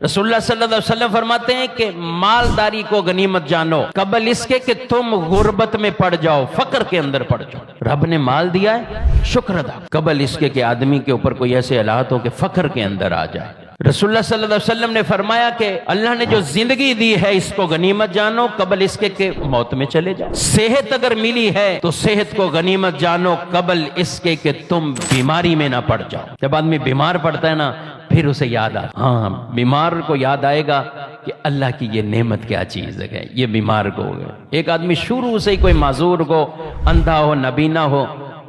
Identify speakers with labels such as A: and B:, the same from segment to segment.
A: रसूलुल्लाह सल्लल्लाहु अलैहि वसल्लम फरमाते हैं कि मालदारी को गनीमत जानो कबल इसके कि तुम गुर्बत में पड़ जाओ, फक्र के अंदर पड़ जाओ। रब ने माल दिया है, शुक्र अदा, कबल इसके कि आदमी के ऊपर कोई ऐसे हालात हो कि फक्र के अंदर आ जाए। रसूलुल्लाह सल्लल्लाहु अलैहि वसल्लम ने फरमाया कि अल्लाह ने जो जिंदगी दी है इसको गनीमत जानो कबल इसके कि मौत में चले जाओ। सेहत अगर मिली है तो सेहत को गनीमत जानो कबल इसके कि तुम बीमारी में ना पड़ जाओ। जब आदमी बीमार पड़ता है ना फिर उसे याद आता, हाँ बीमार को याद आएगा कि अल्लाह की ये नेमत क्या चीज है, ये बीमार को हो गया। एक आदमी शुरू से ही कोई माजूर हो, अंधा हो, नबीना हो,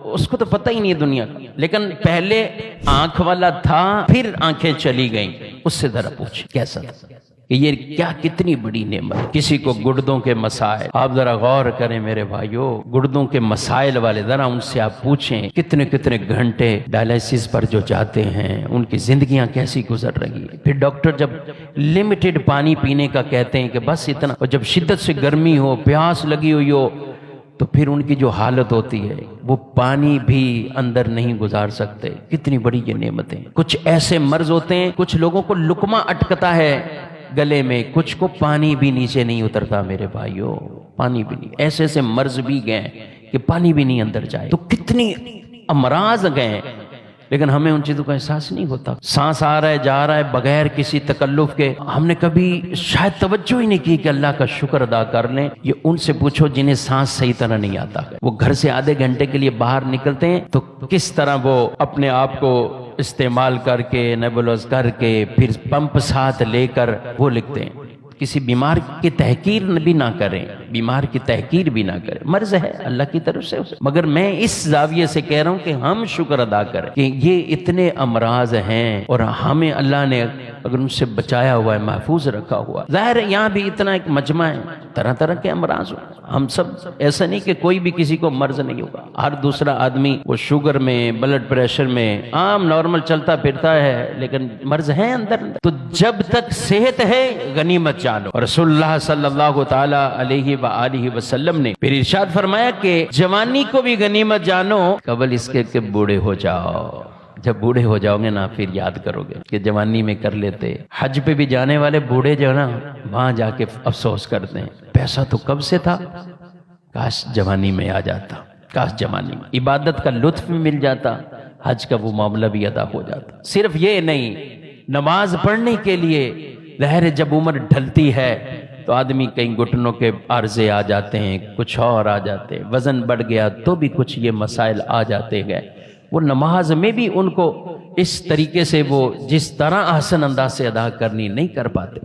A: उसको तो पता ही नहीं है दुनिया का, लेकिन पहले आंख वाला था फिर आंखें चली गईं, उससे जरा पूछ कैसा था कि ये क्या कितनी बड़ी नेमत। किसी को गुर्दों के मसाइल, आप जरा गौर करें मेरे भाइयों, गुर्दों के मसाइल वाले जरा उनसे आप पूछें कितने कितने घंटे डायलिसिस पर जो जाते हैं, उनकी जिंदगियां कैसी गुजर रही है। फिर डॉक्टर जब लिमिटेड पानी पीने का कहते हैं कि बस इतना, और जब शिद्दत से गर्मी हो, प्यास लगी हुई हो, तो फिर उनकी जो हालत होती है वो पानी भी अंदर नहीं गुजार सकते। कितनी बड़ी ये नेमतें। कुछ ऐसे मर्ज होते हैं, कुछ लोगों को लुकमा अटकता है गले में, कुछ को पानी भी नीचे नहीं उतरता मेरे भाइयों, पानी भी नहीं। ऐसे ऐसे मर्ज भी गए कि पानी भी नहीं अंदर जाए। तो कितनी अमराज गए, लेकिन हमें उन चीजों का एहसास नहीं होता। सांस आ रहा है, जा रहा है बगैर किसी तकल्लुफ के, हमने कभी शायद तवज्जो ही नहीं की कि अल्लाह का शुक्र अदा कर लें। ये उनसे पूछो जिन्हें सांस सही तरह नहीं आता है, वो घर से आधे घंटे के लिए बाहर निकलते हैं तो किस तरह वो अपने आप को इस्तेमाल करके नेबुलाइज करके फिर पंप साथ लेकर वो लिखते हैं। किसी बीमार की तहकीर भी ना करें, बीमार की तहकीर भी ना करें, मर्ज है अल्लाह की तरफ से। मगर मैं इस जाविये से कह रहा हूं कि हम शुक्र अदा करें कि ये इतने अमराज हैं और हमें अल्लाह ने अगर उनसे बचाया हुआ है, महफूज रखा हुआ। जाहिर है यहाँ भी इतना एक मजमा है, तरह तरह के अमराज हो। हम सब ऐसा नहीं कि कोई भी किसी को मर्ज नहीं होगा, हर दूसरा आदमी वो शुगर में, ब्लड प्रेशर में आम नॉर्मल चलता फिरता है, लेकिन मर्ज है अंदर। तो जब तक सेहत है गनीमत जानो। और रसूलुल्लाह सल्लल्लाहु ताला अलैहि व आलिहि वसल्लम ने फिर इरशाद फरमाया कि जवानी को भी गनीमत जानो कबल इसके कि बूढ़े हो जाओ। जब बूढ़े हो जाओगे ना फिर याद करोगे कि जवानी में कर लेते। हज पे भी जाने वाले बूढ़े जो है ना वहां जाके अफसोस करते हैं, पैसा तो कब से था, काश जवानी में आ जाता, काश जवानी में इबादत का लुत्फ मिल जाता, हज का वो मामला भी अदा हो जाता। सिर्फ ये नहीं, नमाज पढ़ने के लिए लहर जब उम्र ढलती है तो आदमी कहीं घुटनों के आर्जे आ जाते हैं, कुछ और आ जाते हैं, वजन बढ़ गया तो भी कुछ ये मसाइल आ जाते गए। वो नमाज में भी उनको इस तरीके से वो जिस तरह आसान अंदाज से अदा करनी नहीं कर पाते।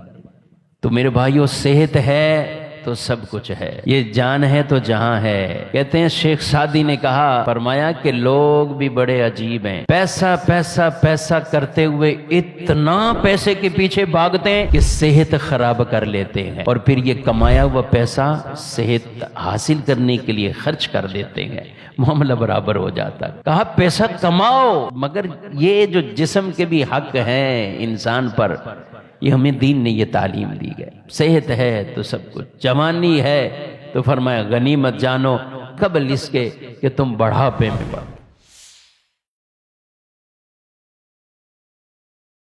A: तो मेरे भाइयों, सेहत है तो सब कुछ है, ये जान है तो जहां है। कहते हैं शेख सादी ने कहा, फरमाया कि लोग भी बड़े अजीब हैं, पैसा पैसा पैसा करते हुए इतना पैसे के पीछे भागते हैं कि सेहत खराब कर लेते हैं, और फिर ये कमाया हुआ पैसा सेहत हासिल करने के लिए खर्च कर देते हैं, मामला बराबर हो जाता। कहा पैसा कमाओ, मगर ये जो जिस्म के भी हक हैं इंसान पर, ये हमें दीन ने ये तालीम दी है। सेहत है तो सब कुछ, जवानी है तो फरमाया गनीमत जानो कबल इसके कि तुम बढ़ापे में बढ़ो।